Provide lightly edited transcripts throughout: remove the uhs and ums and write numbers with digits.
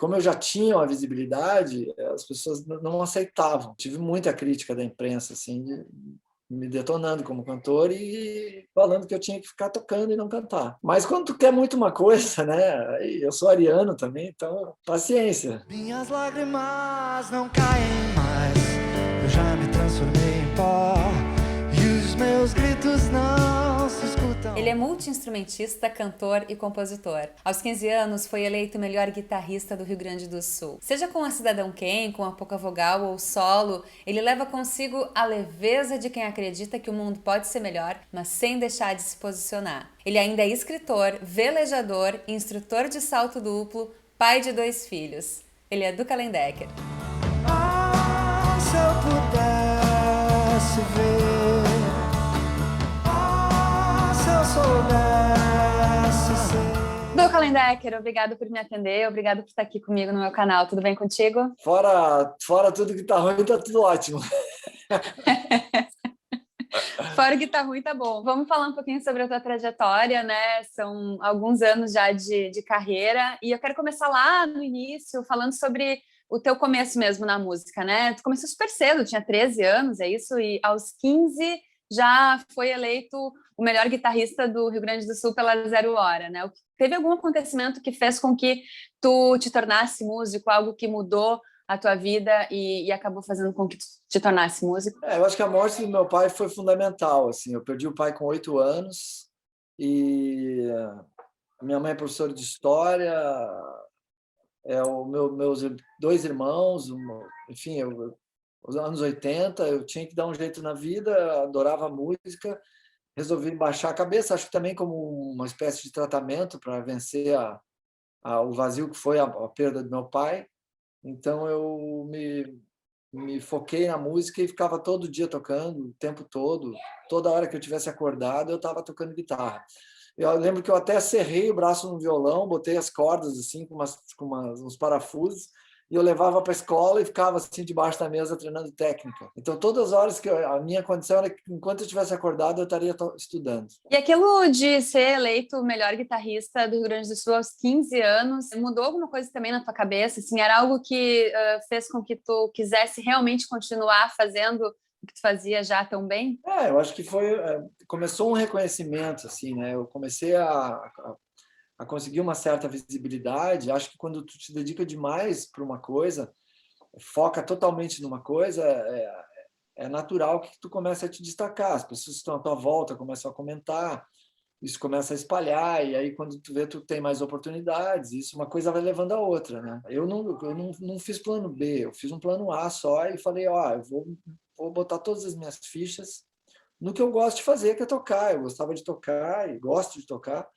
como eu já tinha uma visibilidade, as pessoas não aceitavam. Tive muita crítica da imprensa, assim, me detonando como cantor e falando que eu tinha que ficar tocando e não cantar. Mas quando tu quer muito uma coisa, né? Eu sou ariano também, então paciência. Minhas lágrimas não caem mais, eu já me transformei em pó e os meus gritos não se escutam. Ele é multi-instrumentista, cantor e compositor. Aos 15 anos, foi eleito o melhor guitarrista do Rio Grande do Sul. Seja com a Cidadão Quem, com a pouca vogal ou solo, ele leva consigo a leveza de quem acredita que o mundo pode ser melhor, mas sem deixar de se posicionar. Ele ainda é escritor, velejador, instrutor de salto duplo, pai de 2 filhos. Ele é do Kalendecker. Ah, se eu pudesse ver, se eu soubesse ser. Do Kalendecker, obrigado por me atender, obrigado por estar aqui comigo no meu canal. Tudo bem contigo? Fora tudo que tá ruim, tá tudo ótimo. Fora que tá ruim, tá bom. Vamos falar um pouquinho sobre a tua trajetória, né? São alguns anos já de carreira. E eu quero começar lá no início, falando sobre o teu começo mesmo na música, né? Tu começou super cedo, tinha 13 anos, é isso? E aos 15 já foi eleito o melhor guitarrista do Rio Grande do Sul pela Zero Hora, né? Teve algum acontecimento que fez com que tu te tornasse músico, algo que mudou a tua vida e acabou fazendo com que tu te tornasse músico? Eu acho que a morte do meu pai foi fundamental. Assim, eu perdi o pai com 8 anos e a minha mãe é professora de história, meus 2 irmãos, enfim, os anos 80, eu tinha que dar um jeito na vida, adorava música, resolvi baixar a cabeça, acho que também como uma espécie de tratamento para vencer o vazio que foi a perda do meu pai. Então eu me foquei na música e ficava todo dia tocando, o tempo todo. Toda hora que eu tivesse acordado, eu estava tocando guitarra. Eu lembro que eu até serrei o braço no violão, botei as cordas assim com uns parafusos e eu levava para a escola e ficava assim debaixo da mesa treinando técnica. Então todas as horas a minha condição era que enquanto eu tivesse acordado eu estaria estudando. E aquilo de ser eleito o melhor guitarrista do Rio Grande do Sul aos 15 anos, mudou alguma coisa também na tua cabeça? Assim, era algo que fez com que tu quisesse realmente continuar fazendo o que tu fazia já tão bem? Eu acho que começou um reconhecimento, assim, né? Eu comecei a conseguir uma certa visibilidade. Acho que quando tu te dedica demais para uma coisa, foca totalmente numa coisa, é natural que tu comece a te destacar. As pessoas que estão à tua volta começam a comentar, isso começa a espalhar, e aí quando tu vê, tu tem mais oportunidades, isso uma coisa vai levando a outra, né? Eu não fiz plano B, eu fiz um plano A só e falei, eu vou botar todas as minhas fichas no que eu gosto de fazer, que é tocar. Eu gostava de tocar e gosto de tocar.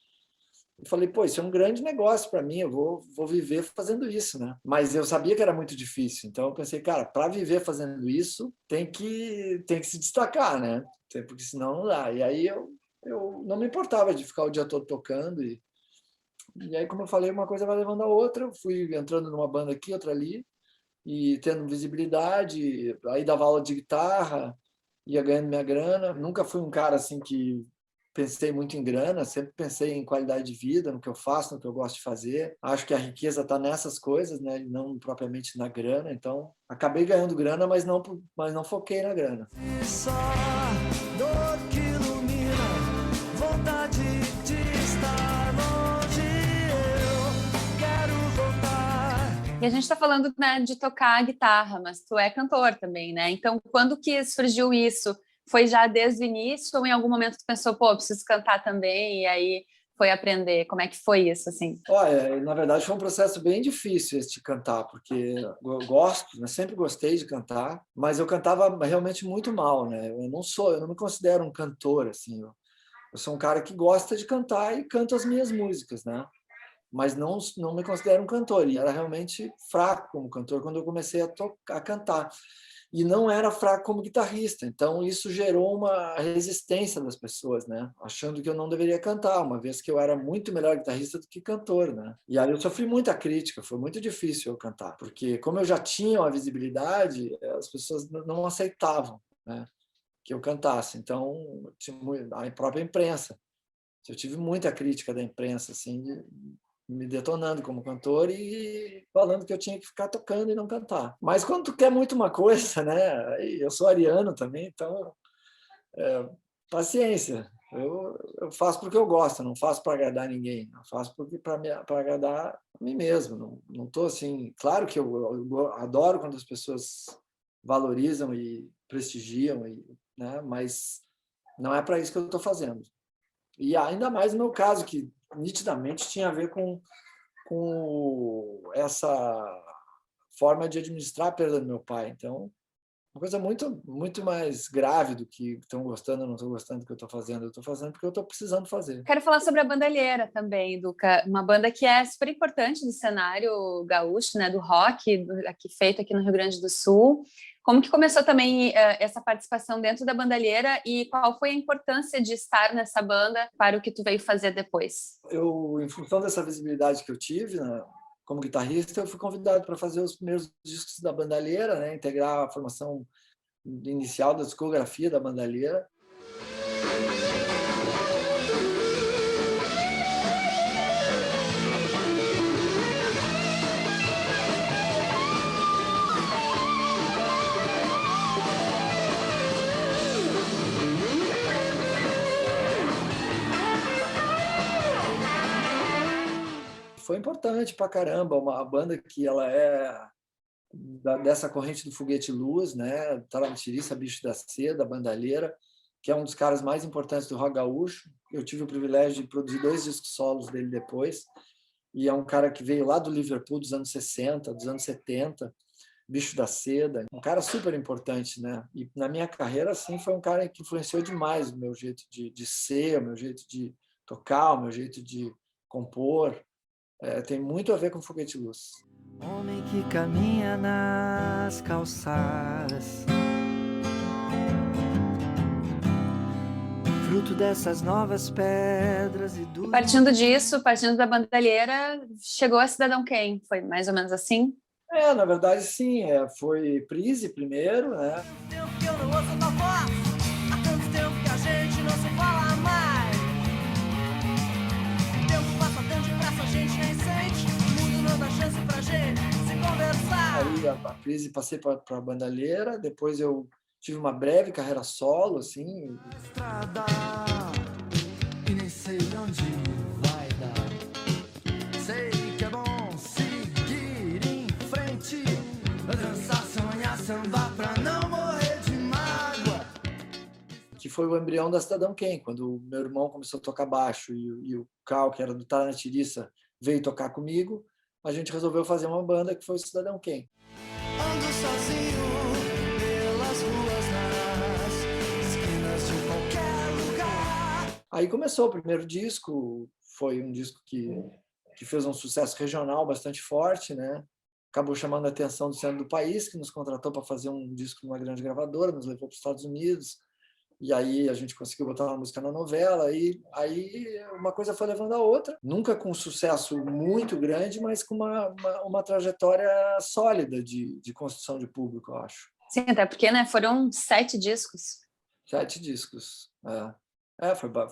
Eu falei, pô, isso é um grande negócio para mim, eu vou viver fazendo isso, né? Mas eu sabia que era muito difícil, então eu pensei, cara, para viver fazendo isso, tem que se destacar, né? Porque senão não dá. E aí eu não me importava de ficar o dia todo tocando e aí, como eu falei, uma coisa vai levando a outra. Eu fui entrando numa banda aqui, outra ali, e tendo visibilidade, aí dava aula de guitarra, ia ganhando minha grana. Nunca fui um cara assim que pensei muito em grana, sempre pensei em qualidade de vida, no que eu faço, no que eu gosto de fazer. Acho que a riqueza está nessas coisas, né, e não propriamente na grana. Então, acabei ganhando grana, mas não foquei na grana. E só dor que ilumina, vontade de estar longe, eu quero voltar. E a gente está falando, né, de tocar guitarra, mas tu é cantor também, né? Então, quando que surgiu isso? Foi já desde o início ou em algum momento tu pensou, pô, preciso cantar também, e aí foi aprender? Como é que foi isso, assim? Olha, na verdade foi um processo bem difícil esse de cantar, porque eu gosto, né? Sempre gostei de cantar, mas eu cantava realmente muito mal, né? Eu não me considero um cantor, assim. Eu sou um cara que gosta de cantar e canto as minhas músicas, né? Mas não me considero um cantor. E era realmente fraco como cantor quando eu comecei a cantar. E não era fraco como guitarrista. Então, isso gerou uma resistência das pessoas, né? Achando que eu não deveria cantar, uma vez que eu era muito melhor guitarrista do que cantor, né? E aí eu sofri muita crítica, foi muito difícil eu cantar. Porque como eu já tinha uma visibilidade, as pessoas não aceitavam, né, que eu cantasse. Então, a própria imprensa. Eu tive muita crítica da imprensa, assim, me detonando como cantor e falando que eu tinha que ficar tocando e não cantar. Mas quando tu quer muito uma coisa, né? Eu sou ariano também, então paciência. Eu faço porque eu gosto, não faço para agradar ninguém. Eu faço para agradar a mim mesmo. Não estou assim. Claro que eu adoro quando as pessoas valorizam e prestigiam, né? Mas não é para isso que eu estou fazendo. E ainda mais no meu caso, que nitidamente tinha a ver com essa forma de administrar a perda do meu pai. Então, uma coisa muito mais grave do que estão gostando ou não estão gostando do que eu estou fazendo. Eu estou fazendo porque eu estou precisando fazer. Quero falar sobre a Bandalheira também, Duca, uma banda que é super importante do cenário gaúcho, né, do rock, feito aqui no Rio Grande do Sul. Como que começou também essa participação dentro da Bandalheira e qual foi a importância de estar nessa banda para o que tu veio fazer depois? Eu, em função dessa visibilidade que eu tive, né, como guitarrista, eu fui convidado para fazer os primeiros discos da Bandalheira, né, integrar a formação inicial da discografia da Bandalheira. Foi importante pra caramba, uma banda que ela é dessa corrente do Foguete Luz, né? Tarantirissa, Bicho da Seda, Bandalheira, que é um dos caras mais importantes do rock gaúcho. Eu tive o privilégio de produzir 2 discos solos dele depois, e é um cara que veio lá do Liverpool dos anos 60, dos anos 70, Bicho da Seda, um cara super importante, né? E na minha carreira, assim, foi um cara que influenciou demais o meu jeito de ser, o meu jeito de tocar, o meu jeito de compor. Tem muito a ver com Foguete Luz. Homem que caminha nas calçadas, fruto dessas novas pedras e do... Partindo disso, partindo da Bandalheira, chegou a Cidadão Quem? Foi mais ou menos assim? Na verdade, sim. Foi Prise primeiro, né? Tempo que eu não ouço tua voz, há tanto tempo que a gente não se fala mais. O tempo passa tão depressa, a gente nem sente. O mundo não dá chance pra gente se conversar. Aí a Prise passei para a Bandalheira, depois eu tive uma breve carreira solo, assim. Estrada, e nem sei onde vai dar. Sei que é bom seguir em frente, dançar, sonhar, sambar pra não morrer de mágoa. Que foi o embrião da Cidadão Quem, quando o meu irmão começou a tocar baixo e o Cal, que era do Tarantirissa, veio tocar comigo, a gente resolveu fazer uma banda que foi o Cidadão Quem. Ando sozinho pelas ruas, nas esquinas de qualquer lugar. Aí começou o primeiro disco, foi um disco que fez um sucesso regional bastante forte, né? Acabou chamando a atenção do centro do país, que nos contratou para fazer um disco numa grande gravadora, nos levou para os Estados Unidos, e aí a gente conseguiu botar uma música na novela, e aí uma coisa foi levando a outra, nunca com um sucesso muito grande, mas com uma trajetória sólida de construção de público, eu acho. Sim, até porque, né, foram 7 discos. 7 discos,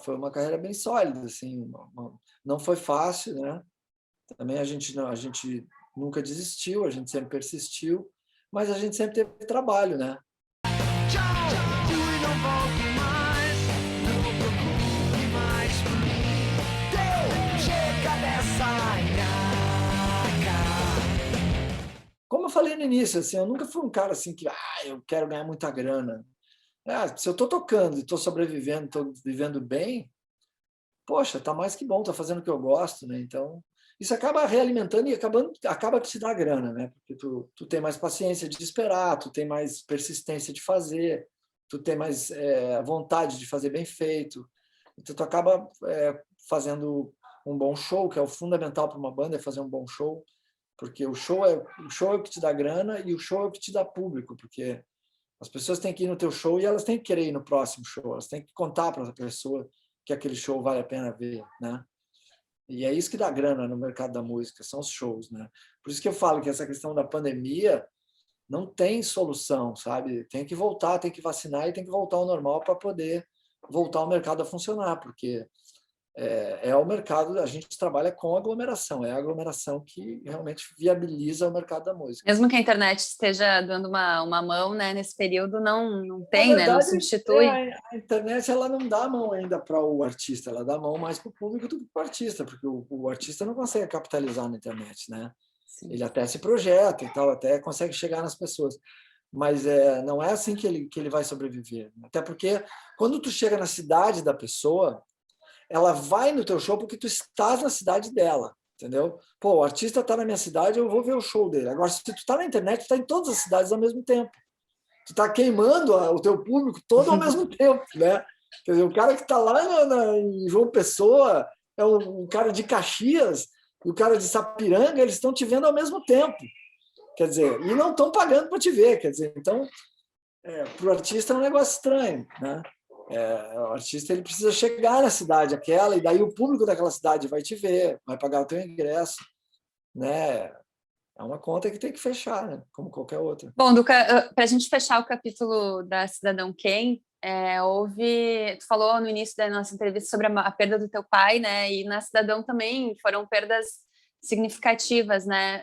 foi uma carreira bem sólida, assim, não foi fácil, né? Também a gente nunca desistiu, a gente sempre persistiu, mas a gente sempre teve trabalho, né? Não volte mais, não procure mais por mim. Chega dessa nhaca. Como eu falei no início, assim, eu nunca fui um cara assim que eu quero ganhar muita grana. Se eu estou tocando e estou sobrevivendo, estou vivendo bem, poxa, tá mais que bom, estou fazendo o que eu gosto, né? Então, isso acaba realimentando e acaba que te dá grana, né? Porque tu tem mais paciência de esperar, tu tem mais persistência de fazer, tu tem mais vontade de fazer bem feito. Então, tu acaba fazendo um bom show, que é o fundamental para uma banda, é fazer um bom show, porque o show é o que te dá grana e o show é o que te dá público, porque as pessoas têm que ir no teu show e elas têm que querer ir no próximo show, elas têm que contar para a pessoa que aquele show vale a pena ver, né? E é isso que dá grana no mercado da música, são os shows, né? Por isso que eu falo que essa questão da pandemia não tem solução, sabe? Tem que voltar, tem que vacinar e tem que voltar ao normal para poder voltar ao mercado a funcionar, porque é o mercado, a gente trabalha com aglomeração, é a aglomeração que realmente viabiliza o mercado da música. Mesmo que a internet esteja dando uma mão, né, nesse período, não tem, Na né, não verdade, substitui. a internet ela não dá a mão ainda para o artista, ela dá a mão mais para o público do que para o artista, porque o artista não consegue capitalizar na internet, né? Sim. Ele até se projeta e tal, até consegue chegar nas pessoas, mas não é assim que ele vai sobreviver. Até porque quando tu chega na cidade da pessoa, ela vai no teu show porque tu estás na cidade dela, entendeu? Pô, o artista está na minha cidade, eu vou ver o show dele. Agora, se tu está na internet, tu está em todas as cidades ao mesmo tempo. Tu está queimando o teu público todo ao mesmo tempo, né? Quer dizer, o cara que está lá em João Pessoa é um cara de Caxias e o cara de Sapiranga, eles estão te vendo ao mesmo tempo. Quer dizer, e não estão pagando para te ver. Quer dizer, então, para o artista é um negócio estranho, né? O artista ele precisa chegar na cidade aquela, e daí o público daquela cidade vai te ver, vai pagar o teu ingresso, né? É uma conta que tem que fechar, né? Como qualquer outra. Bom, Duca, para a gente fechar o capítulo da Cidadão Quem, tu falou no início da nossa entrevista sobre a perda do teu pai, né? E na Cidadão também foram perdas significativas, né?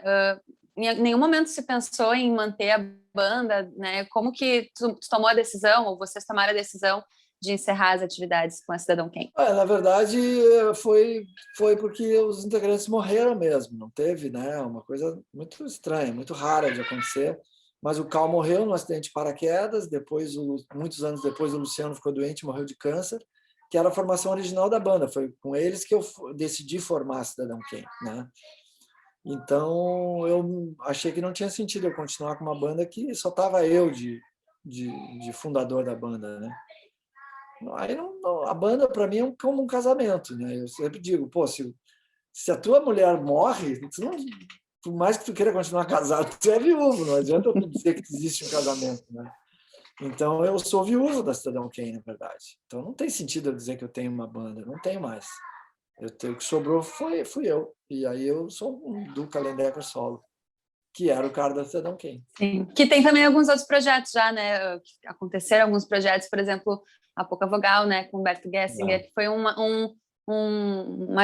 Em nenhum momento se pensou em manter a banda, né? Como que tu tomou a decisão, ou vocês tomaram a decisão de encerrar as atividades com a Cidadão Quem? Na verdade, foi porque os integrantes morreram mesmo, não teve, né? Uma coisa muito estranha, muito rara de acontecer. Mas o Cal morreu num acidente de paraquedas, depois, muitos anos depois, o Luciano ficou doente, morreu de câncer, que era a formação original da banda. Foi com eles que eu decidi formar a Cidadão Quem, né? Então, eu achei que não tinha sentido eu continuar com uma banda que só estava eu de fundador da banda, né? Aí a banda, para mim, é como um casamento, né? Eu sempre digo, pô, se a tua mulher morre, tu não, por mais que tu queira continuar casado, tu é viúvo, não adianta tu dizer que existe um casamento, né? Então, eu sou viúvo da Cidadão Quem, na verdade. Então, não tem sentido eu dizer que eu tenho uma banda, não tenho mais. O que sobrou fui eu. E aí eu sou um Duca Lendecker solo, que era o cara da Cidadão Quem. Sim, que tem também alguns outros projetos já, né? Aconteceram alguns projetos, por exemplo, a Pouca Vogal, né? Com o Humberto Gessinger, que foi uma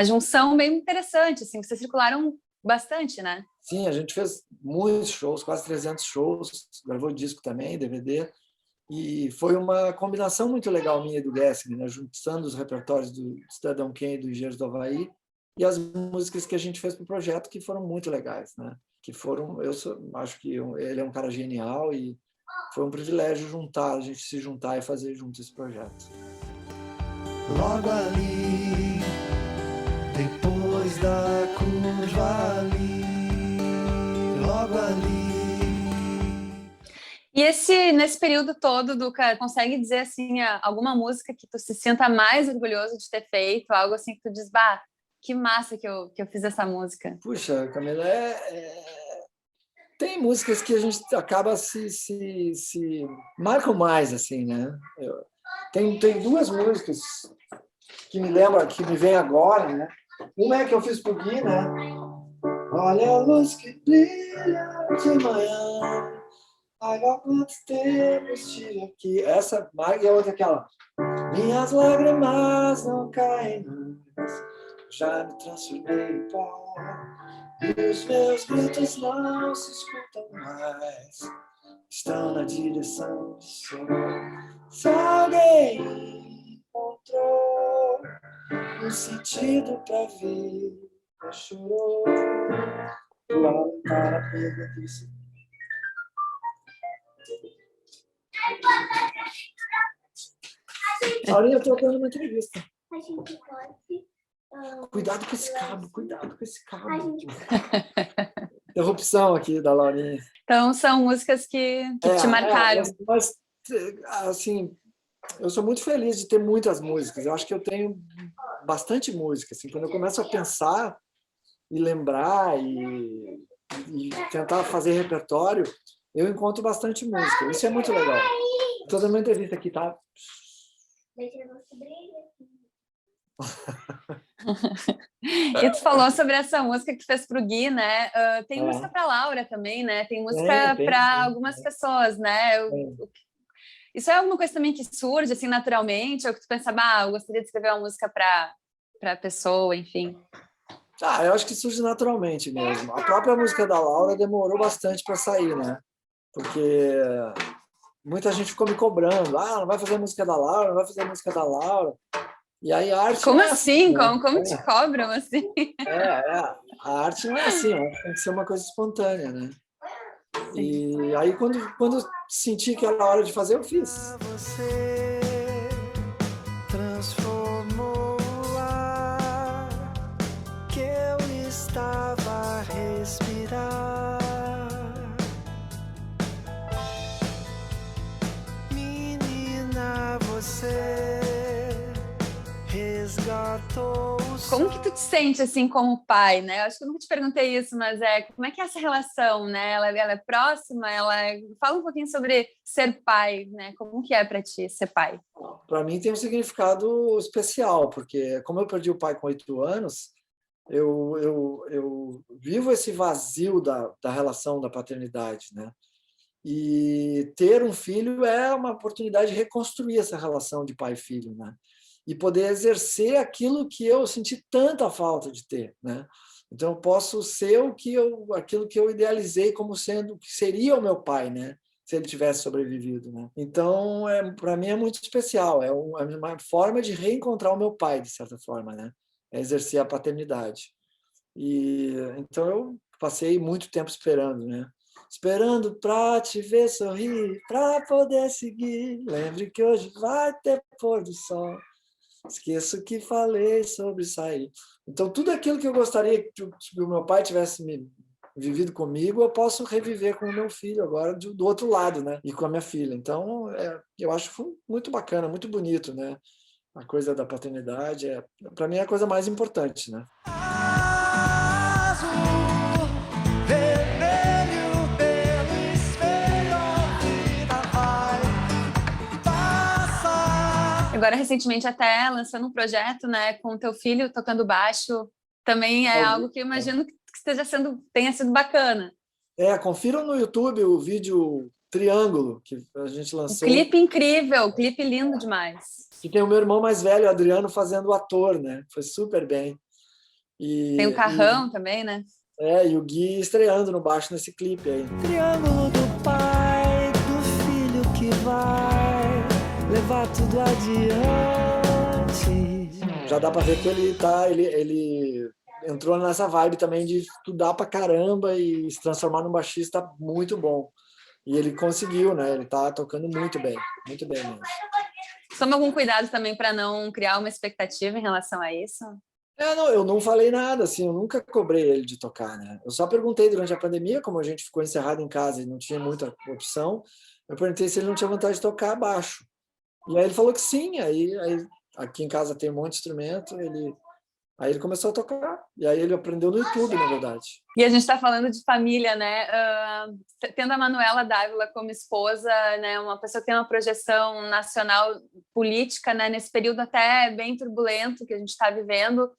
junção bem interessante, assim, vocês circularam bastante, né? Sim, a gente fez muitos shows, quase 300 shows, gravou disco também, DVD, e foi uma combinação muito legal minha e do Gessinger, né? Juntando os repertórios do Cidadão Quem e do Engenheiros do Havaí e as músicas que a gente fez para o projeto, que foram muito legais, né? Que foram, acho que ele é um cara genial e foi um privilégio a gente se juntar e fazer junto esse projeto. Logo ali, depois da curva ali, logo ali. E nesse período todo, Duca, consegue dizer assim alguma música que tu se sinta mais orgulhoso de ter feito, algo assim que tu diz, bah, que massa que eu fiz essa música? Puxa, Camila, tem músicas que a gente acaba se marcam mais, assim, né? Tem duas músicas que me lembram, que me vem agora, né? Uma é que eu fiz pro Gui, né? Olha a luz que brilha de manhã, há quanto tempo estive aqui. Essa, e a outra aquela. Minhas lágrimas não caem mais, já me transformei em pó. E os meus gritos não se escutam mais, estão na direção do sol. Se alguém encontrou um sentido pra vida, chorou para a perda disso. Aurinha, eu estou dando uma entrevista. A gente pode... Cuidado com esse cabo, cuidado com esse cabo. Interrupção aqui da Laurinha. Então, são músicas que te marcaram. Mas, assim, eu sou muito feliz de ter muitas músicas. Eu acho que eu tenho bastante música. Assim, quando eu começo a pensar e lembrar e tentar fazer repertório, eu encontro bastante música. Isso é muito legal. Estou dando uma entrevista aqui, tá? E tu falou sobre essa música que tu fez pro Gui, né? Tem música para Laura também, né? Tem música para algumas pessoas, né? Isso é alguma coisa também que surge assim naturalmente, ou que tu pensa, eu gostaria de escrever uma música para para a pessoa, enfim? Eu acho que surge naturalmente mesmo. A própria música da Laura demorou bastante para sair, né? Porque muita gente ficou me cobrando. Não vai fazer a música da Laura, não vai fazer a música da Laura. E aí a arte Como não é assim? né? Como te cobram assim? A arte não é assim, tem que ser uma coisa espontânea, né? E aí quando senti que era hora de fazer, eu fiz. Você transformou o ar que eu estava a respirar. Menina, você resgatou o sol. Como que tu te sente assim como pai, né? Eu acho que eu nunca te perguntei isso, mas como é que é essa relação, né? Ela é próxima, fala um pouquinho sobre ser pai, né? Como que é para ti ser pai? Para mim tem um significado especial, porque como eu perdi o pai com 8 anos, eu vivo esse vazio da relação da paternidade, né? E ter um filho é uma oportunidade de reconstruir essa relação de pai e filho, né? E poder exercer aquilo que eu senti tanta falta de ter, né? Então eu posso ser aquilo que eu idealizei como sendo que seria o meu pai, né? Se ele tivesse sobrevivido, né? Então para mim é muito especial, é uma forma de reencontrar o meu pai de certa forma, né? É exercer a paternidade. E então eu passei muito tempo esperando, né? Esperando para te ver sorrir, para poder seguir. Lembre que hoje vai ter pôr do sol. Esqueço que falei sobre sair. Então, tudo aquilo que eu gostaria que o meu pai tivesse vivido comigo, eu posso reviver com o meu filho agora do outro lado, né? E com a minha filha. Então, eu acho muito bacana, muito bonito, né? A coisa da paternidade, para mim, é a coisa mais importante, né? Agora, recentemente, até lançando um projeto, né, com o teu filho tocando baixo, também é algo que eu imagino que tenha sido bacana. Confiram no YouTube o vídeo Triângulo, que a gente lançou. Um clipe incrível, clipe lindo demais. E tem o meu irmão mais velho, Adriano, fazendo o ator, né? Foi super bem. Tem o Carrão também, né? E o Gui estreando no baixo nesse clipe aí. Triângulo do pai, do filho que vai levar tudo adiante. Já dá para ver que ele entrou nessa vibe também de estudar pra caramba e se transformar num baixista muito bom. E ele conseguiu, né? Ele tá tocando muito bem mesmo. Toma algum cuidado também para não criar uma expectativa em relação a isso? Não, eu não falei nada, assim, eu nunca cobrei ele de tocar, né? Eu só perguntei durante a pandemia, como a gente ficou encerrado em casa e não tinha muita opção, eu perguntei se ele não tinha vontade de tocar baixo. E aí ele falou que sim, aí aqui em casa tem um monte de instrumento, aí ele começou a tocar, e aí ele aprendeu no YouTube, na verdade. E a gente está falando de família, né? Tendo a Manuela Dávila como esposa, né? Uma pessoa que tem uma projeção nacional política, né? Nesse período até bem turbulento que a gente está vivendo,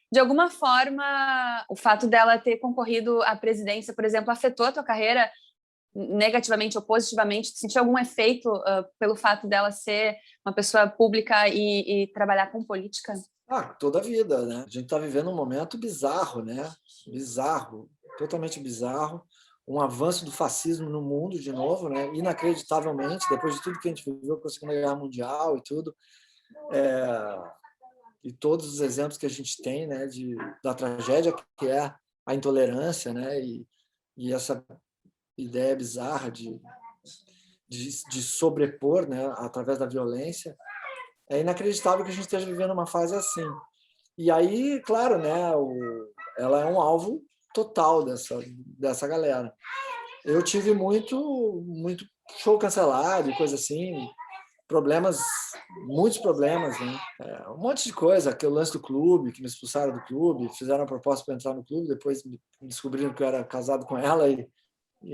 de alguma forma, o fato dela ter concorrido à presidência, por exemplo, afetou a tua carreira negativamente ou positivamente? Tu sentiu algum efeito pelo fato dela ser uma pessoa pública e trabalhar com política? Toda a vida, né? A gente está vivendo um momento bizarro, né? Bizarro, totalmente bizarro. Um avanço do fascismo no mundo de novo, né? Inacreditavelmente, depois de tudo que a gente viveu com a Segunda Guerra Mundial e tudo. E todos os exemplos que a gente tem, né? Da tragédia que é a intolerância, né? E essa ideia bizarra de sobrepor, né? Através da violência. É inacreditável que a gente esteja vivendo uma fase assim. E aí, claro, né, ela é um alvo total dessa galera. Eu tive muito show cancelado e coisa assim, muitos problemas, né? Um monte de coisa, aquele lance do clube, que me expulsaram do clube, fizeram a proposta para entrar no clube, depois me descobriram que eu era casado com ela e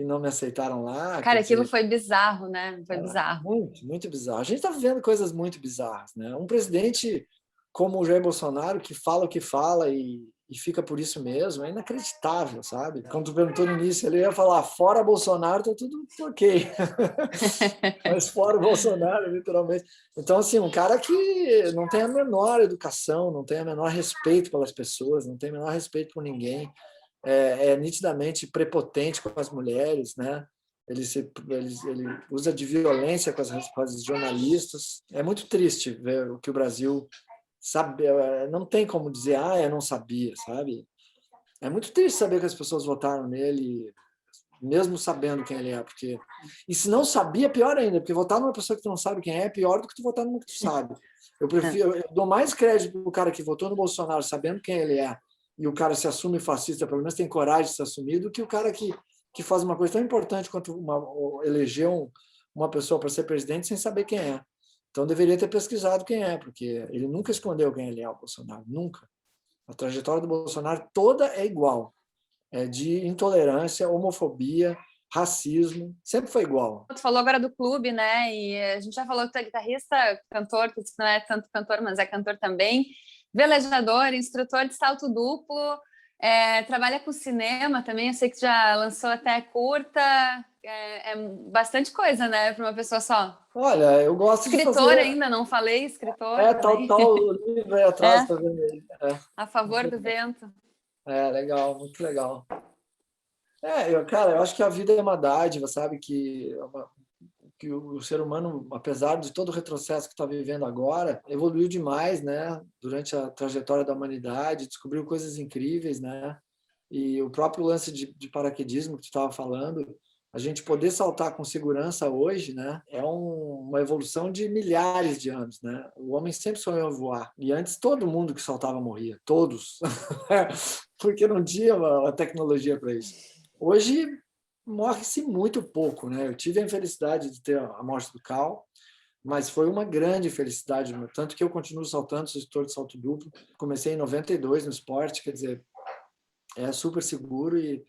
não me aceitaram lá. Cara, aquilo foi bizarro, né? Foi bizarro. Muito bizarro. A gente está vivendo coisas muito bizarras, né? Um presidente como o Jair Bolsonaro, que fala o que fala e e fica por isso mesmo, é inacreditável, sabe? Quando tu perguntou no início, ele ia falar, fora Bolsonaro, tá tudo ok. Mas fora o Bolsonaro, literalmente. Então, assim, um cara que não tem a menor educação, não tem o menor respeito pelas pessoas, não tem o menor respeito por ninguém, é nitidamente prepotente com as mulheres, né? Ele usa de violência com as jornalistas. É muito triste ver o que o Brasil sabe. Não tem como dizer, eu não sabia, sabe? É muito triste saber que as pessoas votaram nele, mesmo sabendo quem ele é. E se não sabia, pior ainda, porque votar numa pessoa que tu não sabe quem é pior do que tu votar numa que tu sabe. Eu dou mais crédito para o cara que votou no Bolsonaro sabendo quem ele é, e o cara se assume fascista, pelo menos tem coragem de se assumir, do que o cara que faz uma coisa tão importante quanto eleger uma pessoa para ser presidente sem saber quem é. Então, deveria ter pesquisado quem é, porque ele nunca escondeu quem ele é, o Bolsonaro, nunca. A trajetória do Bolsonaro toda é igual. É de intolerância, homofobia, racismo, sempre foi igual. Tu falou agora do clube, né? E a gente já falou que tu é guitarrista, cantor, que não é tanto cantor, mas é cantor também, velejador, instrutor de salto duplo, trabalha com cinema também, eu sei que já lançou até curta, é bastante coisa, né, para uma pessoa só. Olha, eu gosto de escritor fazer... ainda, não falei, escritor. Tal livro aí atrás, tá vendo aí. A Favor do Vento. Legal, muito legal. Eu acho que a vida é uma dádiva, sabe? Que o ser humano, apesar de todo o retrocesso que está vivendo agora, evoluiu demais, né? Durante a trajetória da humanidade, descobriu coisas incríveis, né? E o próprio lance de paraquedismo que tu estava falando, a gente poder saltar com segurança hoje, né? É uma evolução de milhares de anos, né? O homem sempre sonhou voar. E antes todo mundo que saltava morria, todos, porque não tinha uma tecnologia para isso. Hoje morre-se muito pouco, né? Eu tive a infelicidade de ter a morte do Cal, mas foi uma grande felicidade, tanto que eu continuo saltando, sou instrutor de salto duplo. Comecei em 92 no esporte, quer dizer, é super seguro e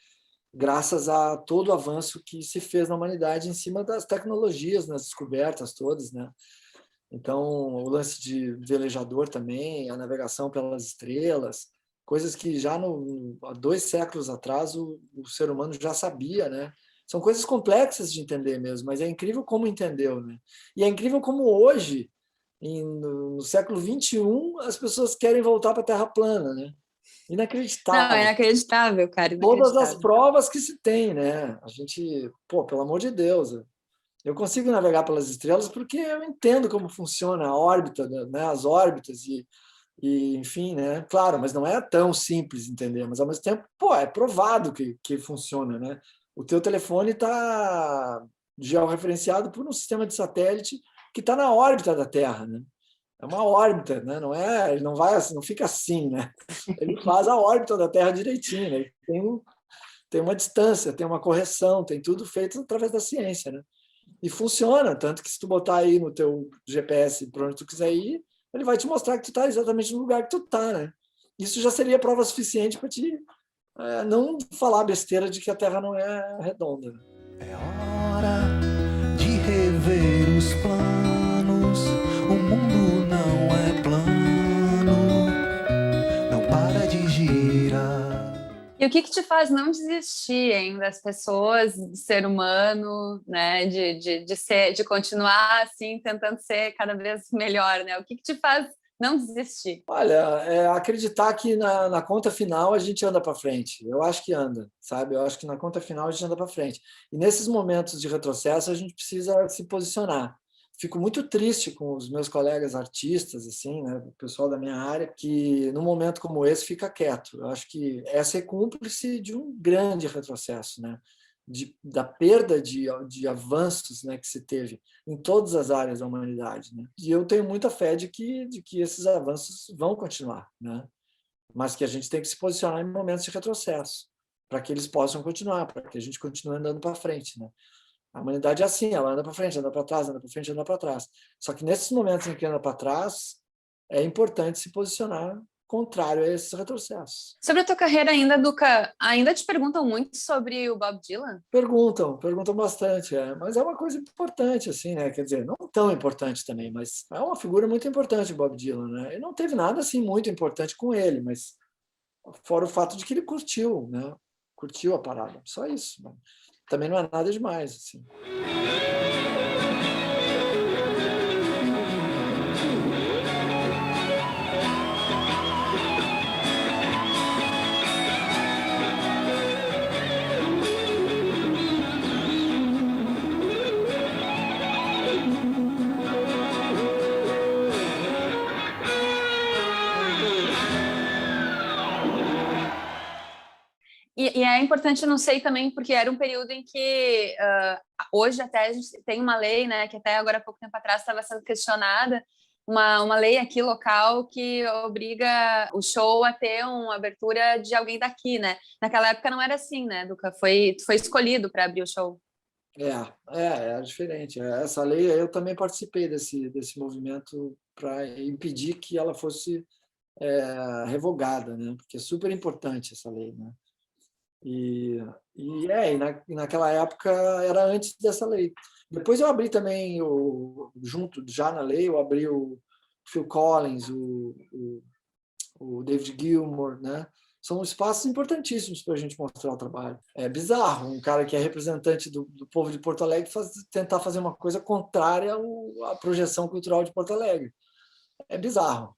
graças a todo o avanço que se fez na humanidade em cima das tecnologias, nas descobertas todas, né? Então, o lance de velejador também, a navegação pelas estrelas, coisas que já há 2 séculos atrás o ser humano já sabia, né? São coisas complexas de entender mesmo, mas é incrível como entendeu, né? E é incrível como hoje, no século XXI, as pessoas querem voltar para a Terra plana, né? Inacreditável. Não, é inacreditável, cara. Inacreditável. Todas as provas que se tem, né? A gente, pelo amor de Deus, eu consigo navegar pelas estrelas porque eu entendo como funciona a órbita, né? As órbitas e enfim, né? Claro, mas não é tão simples entender, mas ao mesmo tempo, é provado que funciona, né? O teu telefone está georreferenciado por um sistema de satélite que está na órbita da Terra, né? É uma órbita, né? Ele não fica assim, né? Ele faz a órbita da Terra direitinho, né? Tem uma distância, tem uma correção, tem tudo feito através da ciência, né? E funciona, tanto que se tu botar aí no teu GPS para onde tu quiser ir, ele vai te mostrar que tu está exatamente no lugar que tu está, né? Isso já seria prova suficiente para te não falar besteira de que a Terra não é redonda. É hora de rever os planos. O mundo não é plano, não para de girar. E o que te faz não desistir, hein, das pessoas, do ser humano, né, de continuar assim, tentando ser cada vez melhor, né? O que te faz não desistir? Olha, acreditar que na conta final a gente anda para frente. Eu acho que anda, sabe? Eu acho que na conta final a gente anda para frente. E nesses momentos de retrocesso a gente precisa se posicionar. Fico muito triste com os meus colegas artistas, assim, né, o pessoal da minha área, que num momento como esse fica quieto. Eu acho que essa é cúmplice de um grande retrocesso, né, da perda de avanços, né, que se teve em todas as áreas da humanidade, né. E eu tenho muita fé de que esses avanços vão continuar, né, mas que a gente tem que se posicionar em momentos de retrocesso para que eles possam continuar, para que a gente continue andando para frente, né. A humanidade é assim, ela anda para frente, anda para trás, anda para frente, anda para trás. Só que nesses momentos em que anda para trás, é importante se posicionar contrário a esses retrocessos. Sobre a tua carreira ainda, Duca, ainda te perguntam muito sobre o Bob Dylan? Perguntam bastante, mas é uma coisa importante, assim, né? Quer dizer, não tão importante também, mas é uma figura muito importante o Bob Dylan, né? E não teve nada assim muito importante com ele, mas Fora o fato de que ele curtiu, né? Curtiu a parada, só isso. Né? Também não é nada demais, assim. E é importante, não sei também, porque era um período em que hoje até a gente tem uma lei, né, que até agora há pouco tempo atrás estava sendo questionada, uma lei aqui local que obriga o show a ter uma abertura de alguém daqui, né? Naquela época não era assim, né, Duca? Foi escolhido para abrir o show. É diferente. Essa lei, eu também participei desse movimento para impedir que ela fosse revogada, né? Porque é super importante essa lei, né? E naquela época era antes dessa lei. Depois eu abri também, junto já na lei, eu abri o Phil Collins, o David Gilmour, né? São espaços importantíssimos para a gente mostrar o trabalho. É bizarro um cara que é representante do povo de Porto Alegre tentar fazer uma coisa contrária à projeção cultural de Porto Alegre. É bizarro.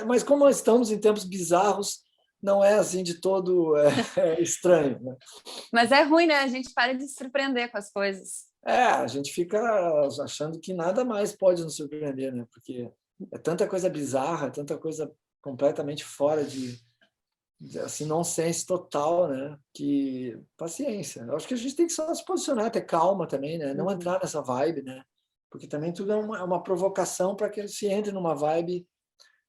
Mas como nós estamos em tempos bizarros, não é assim de todo estranho. Né? Mas é ruim, né? A gente para de se surpreender com as coisas. A gente fica achando que nada mais pode nos surpreender, né? Porque é tanta coisa bizarra, tanta coisa completamente fora de assim, nonsense total, né? Que paciência. Eu acho que a gente tem que só se posicionar, ter calma também, né? Não entrar nessa vibe, né? Porque também tudo é uma provocação para que ele se entre numa vibe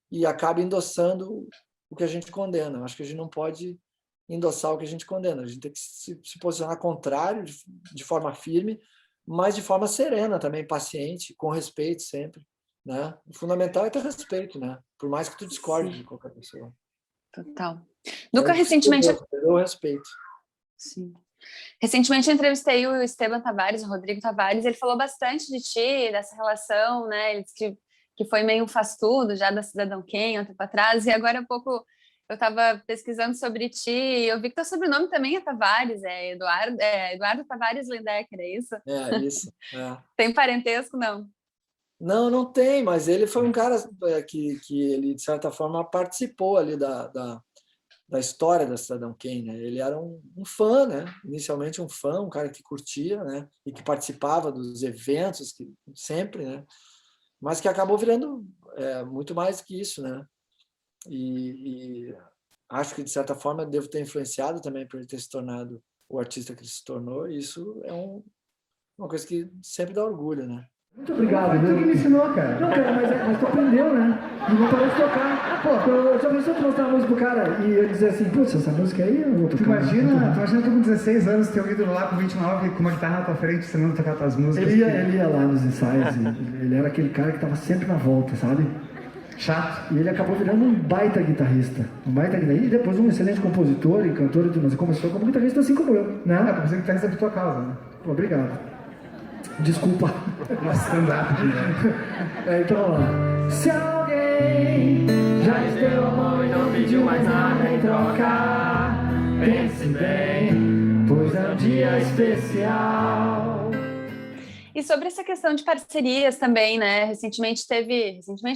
e acabe endossando o que a gente condena. Eu acho que a gente não pode endossar o que a gente condena. A gente tem que se posicionar contrário, de forma firme, mas de forma serena também, paciente, com respeito sempre. Né? O fundamental é ter respeito, né? Por mais que tu discorde de qualquer pessoa. Total. Duca, recentemente... Eu respeito. Sim. Recentemente eu entrevistei o Esteban Tavares, o Rodrigo Tavares, ele falou bastante de ti, dessa relação, né? Ele disse que foi meio um faz-tudo já da Cidadão Kane, um tempo atrás, e agora há pouco eu estava pesquisando sobre ti, e eu vi que teu sobrenome também é Tavares, é Eduardo Tavares Lendecker, é isso? É, isso. Tem parentesco, não? Não tem, mas ele foi um cara que ele, de certa forma, participou ali da história da Cidadão Kane. Né? Ele era um fã, né? Inicialmente um fã, um cara que curtia, né? E que participava dos eventos sempre, né? Mas que acabou virando muito mais que isso, né? E acho que, de certa forma, devo ter influenciado também por ele ter se tornado o artista que ele se tornou, e isso é uma coisa que sempre dá orgulho, né? Muito obrigado, viu? Tu que me ensinou, cara. Não, cara, mas tu aprendeu, né? E não parou de tocar. Pô, eu já pensou tu mostrar a música pro cara e ele dizer assim, putz, essa música aí eu vou tocar. Tu imagina tu com 16 anos ter um ídolo lá com 29 com uma guitarra na tua frente, ensinando a tocar tuas músicas. Ele ia lá nos ensaios e ele era aquele cara que tava sempre na volta, sabe? Chato. E ele acabou virando um baita guitarrista. E depois um excelente compositor e cantor, mas ele começou como guitarrista assim como eu, né? Eu pensei que guitarrista por tua causa, né? Pô, obrigado. Desculpa. Nossa, stand-up. Né? Então, ó. Se alguém já esteve a mão e não pediu mais nada em troca, pense bem, pois é um dia especial. E sobre essa questão de parcerias também, né? Recentemente,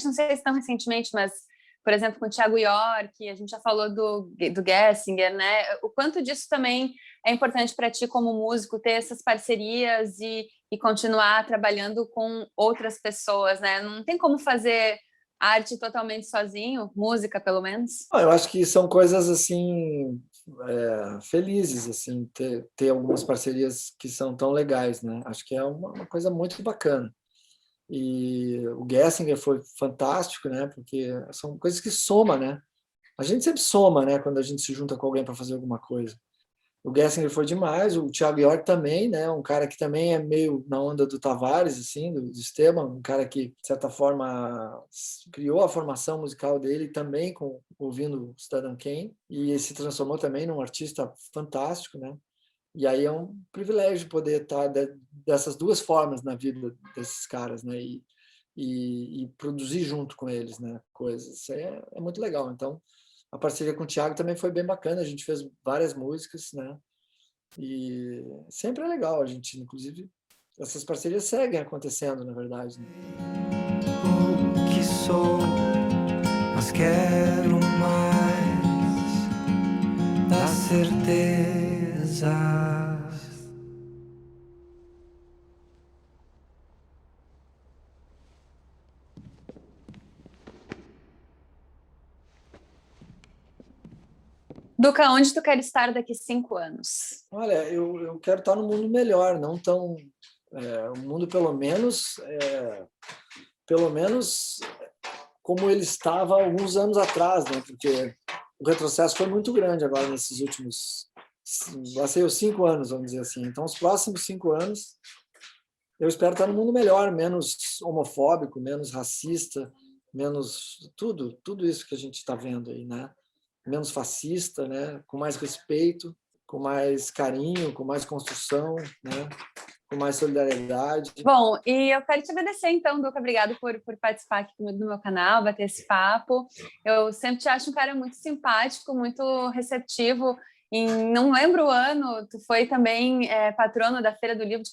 não sei se tão recentemente, mas, por exemplo, com o Thiago York, a gente já falou do Gessinger, né? O quanto disso também é importante para ti como músico, ter essas parcerias e continuar trabalhando com outras pessoas, né? Não tem como fazer arte totalmente sozinho, música, pelo menos? Eu acho que são coisas, assim, felizes, assim, ter algumas parcerias que são tão legais, né? Acho que é uma coisa muito bacana. E o Gessinger foi fantástico, né? Porque são coisas que somam, né? A gente sempre soma, né? Quando a gente se junta com alguém para fazer alguma coisa. O Gessinger foi demais, o Thiago York também, né? Um cara que também é meio na onda do Tavares, assim, do Esteban, um cara que, de certa forma, criou a formação musical dele também ouvindo Cidadão Kane, e se transformou também num artista fantástico, né? E aí é um privilégio poder estar dessas duas formas na vida desses caras, né? E produzir junto com eles, né? Coisas. Isso é muito legal. Então, A parceria com o Thiago também foi bem bacana, a gente fez várias músicas, né? E sempre é legal, a gente, inclusive, essas parcerias seguem acontecendo, na verdade, né? O que sou, mas quero mais das certezas. Duca, onde tu quer estar daqui 5 anos? Olha, eu quero estar num mundo melhor, não tão... um mundo pelo menos como ele estava alguns anos atrás, né? Porque o retrocesso foi muito grande agora nesses últimos... vai ser os 5 anos, vamos dizer assim. Então, os próximos 5 anos, eu espero estar num mundo melhor, menos homofóbico, menos racista, menos tudo isso que a gente está vendo aí, né? Menos fascista, né? Com mais respeito, com mais carinho, com mais construção, né? Com mais solidariedade. Bom, e eu quero te agradecer, então, Duca, obrigado por participar aqui comigo no meu canal, bater esse papo. Eu sempre te acho um cara muito simpático, muito receptivo. Não lembro o ano, tu foi também patrono da Feira do Livro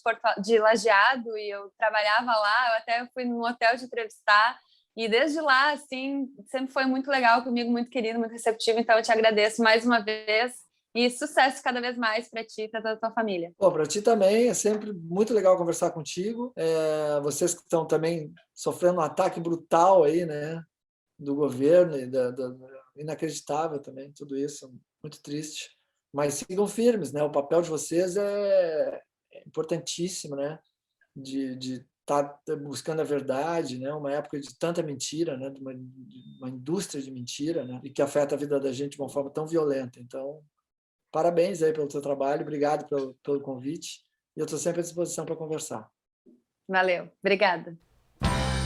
de Lajeado, e eu trabalhava lá, eu até fui num hotel te entrevistar. E desde lá, assim, sempre foi muito legal comigo, muito querido, muito receptivo. Então, eu te agradeço mais uma vez e sucesso cada vez mais para ti e para toda a tua família. Para ti também, é sempre muito legal conversar contigo. Vocês que estão também sofrendo um ataque brutal aí, né, do governo, e inacreditável também, tudo isso, muito triste. Mas sigam firmes, né? O papel de vocês é importantíssimo, né? De estar buscando a verdade, né? Uma época de tanta mentira, né? De uma indústria de mentira, né? E que afeta a vida da gente de uma forma tão violenta. Então, parabéns aí pelo teu trabalho, obrigado pelo convite, e eu estou sempre à disposição para conversar. Valeu, obrigada.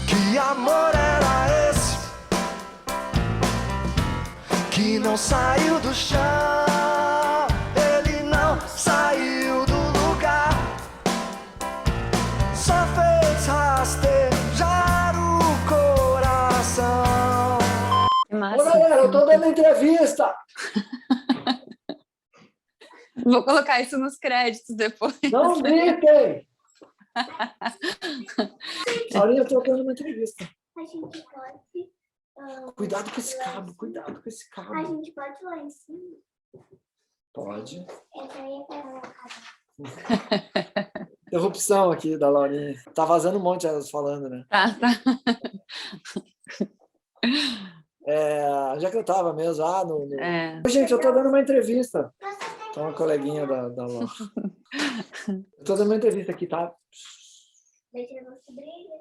Que amor era esse que não saiu do chão? Ele não saiu do lugar, só fez rastejar o coração. Que massa. Ô, galera, eu estou dando entrevista! Vou colocar isso nos créditos depois. Não gritem! Aurinha, eu estou dando uma entrevista. A gente pode... Cuidado com esse cabo, cuidado com esse A cabo. gente pode ir lá em cima? Pode. Entra aí para minha casa. Interrupção aqui da Laurinha. Tá vazando um monte elas falando, né? Tá. Já que eu tava mesmo, É. Gente, eu estou dando uma entrevista. Tá uma coleguinha da Laura. Eu estou dando uma entrevista aqui, tá? Deixa você brilhar.